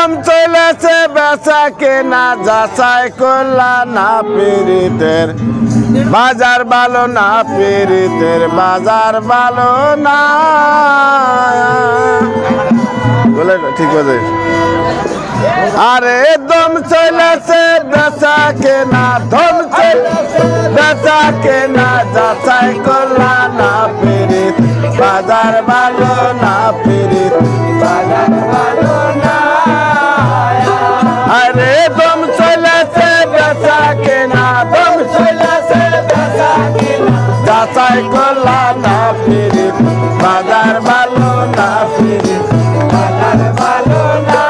দম চলেছে বেচা কেনা যাচাই করলা না পীড়িতের বাজার ভালো না পীড়িতের বাজার ভালো না বলে ঠিক আছে আরে দম চলেছে বেচা কেনা দম চলেছে বেচা কেনা যাচাই করলা না পীড়িত বাজার ভালো না পীড়িত বাজার ভালো না আরে দম চলেছে বেচা কেনা দম চলেছে বেচা কেনা যাচাই করলা না পীড়িত বাজার ভালো না পীড়িত বাজার ভালো না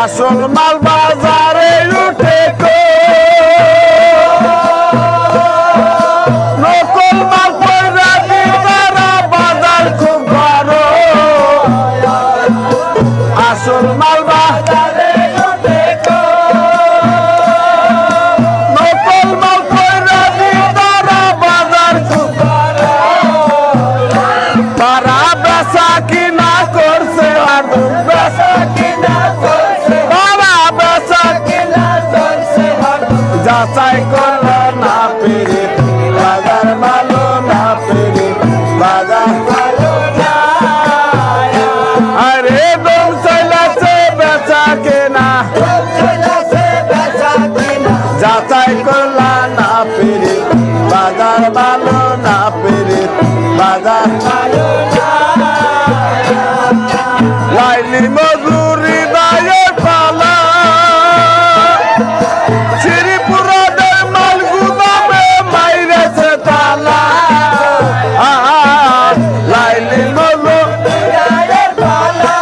আসল মাল বাজারে উঠে কো নকল মাল পয়রা দিবারা বাজার খুব বড় আসল মাল বাজারে উঠে কো নকল মাল পয়রা দিবারা বাজার খুব বড় তারা বেচা কিনা করছে আর বেচা কিনা করছে তারা বেচা কিনা করছে যাচাই করলো না পীড়িত বাজার ভালো না পীড়িত বাজার ভালো না আরে দম চলেছে বেচা কেনা যাচাই করলা না পীড়িত বাজার ভালো না পীড়িত বাজার ভালো না লাইলি মজুরি দায়ের পালা শ্রীপুরাদের মাল গুদামে মাইরেছে তালা লাইলি মজুরি দায়ের পালা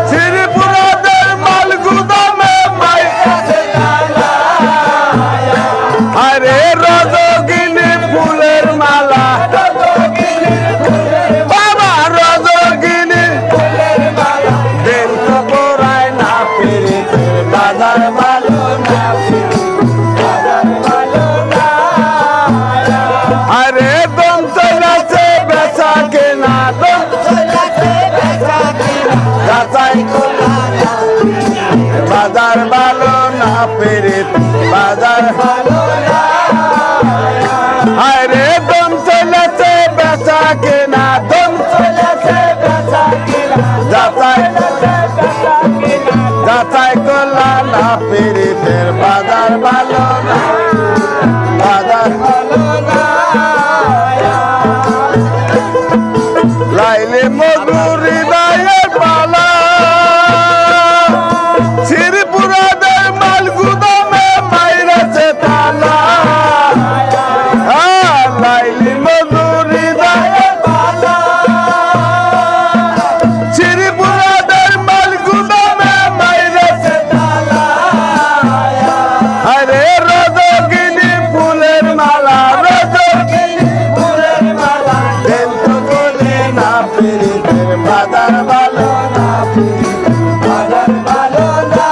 শ্রীপুরাদের মাল গুদামে মাইরেছে তালা আরে রজগিনী ফুলের মালা বাবা রজগিনী ফুলের মালা দিন তো পড়ায় না পীড়িতের বাজার ভালো না বাজার ভালো না আরে দম চলেছে বেচা কেনা দম চলেছে বেচা কেনা যাচাই করলা না বাজার ভালো না পীড়িত বাজার ভালো না আরে দম চলেছে বেচা কেনা দম চলেছে বেচা কেনা যাচাই করলা না পীড়িতের বাজার ভালো না বাজার ভালো না লাইলে মজুরি দায়ের পালা শ্রীপুরাদের মাল গুদামে মাইরেছে তালা লাইলি মজুরি দায়ের পালা শ্রীপুরাদের মাল গুদামে মাইরেছে তালা আরে রজগিনী ফুলের মালা রজগিনী ফুলের মালা দিন তো বলে না পীড়িতের বাজার ভালো না বাজার ভালো না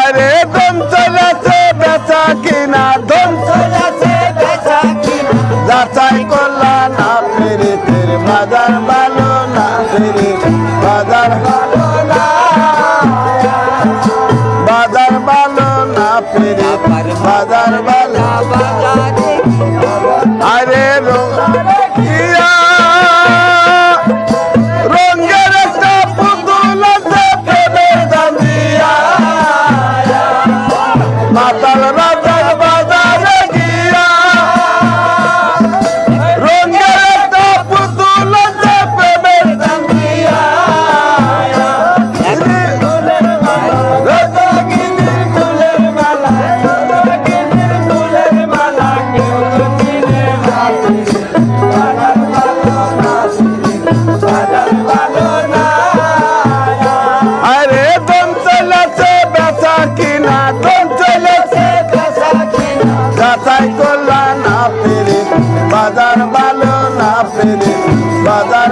আরে দম চলেছে বেচা কিনা দম চলেছে বেচা কিনা যাচাই করলা না পীড়িতের বাজার ভালো না পীড়িত বাজার ভালো না বাজার ভালো না পীড়িত বাজার ভালো আরে রঙিয়া রঙের একটা পুতুল আছে প্রেমের দাঁড়িয়া মাতাল রাজার বাজারে গিয়া রঙের একটা পুতুল আছে প্রেমের দাঁড়িয়া রজগিনী ফুলের মালা রজগিনী ফুলের মালা কেউ তো কিনে না বাজার ভালো না বাজার ভালো না আরে দম চলেছে বেচা কিনা দম চলেছে বেচা কিনা যাচাই করলা না পীড়িত বাজার ভালো না পীড়িত বাজার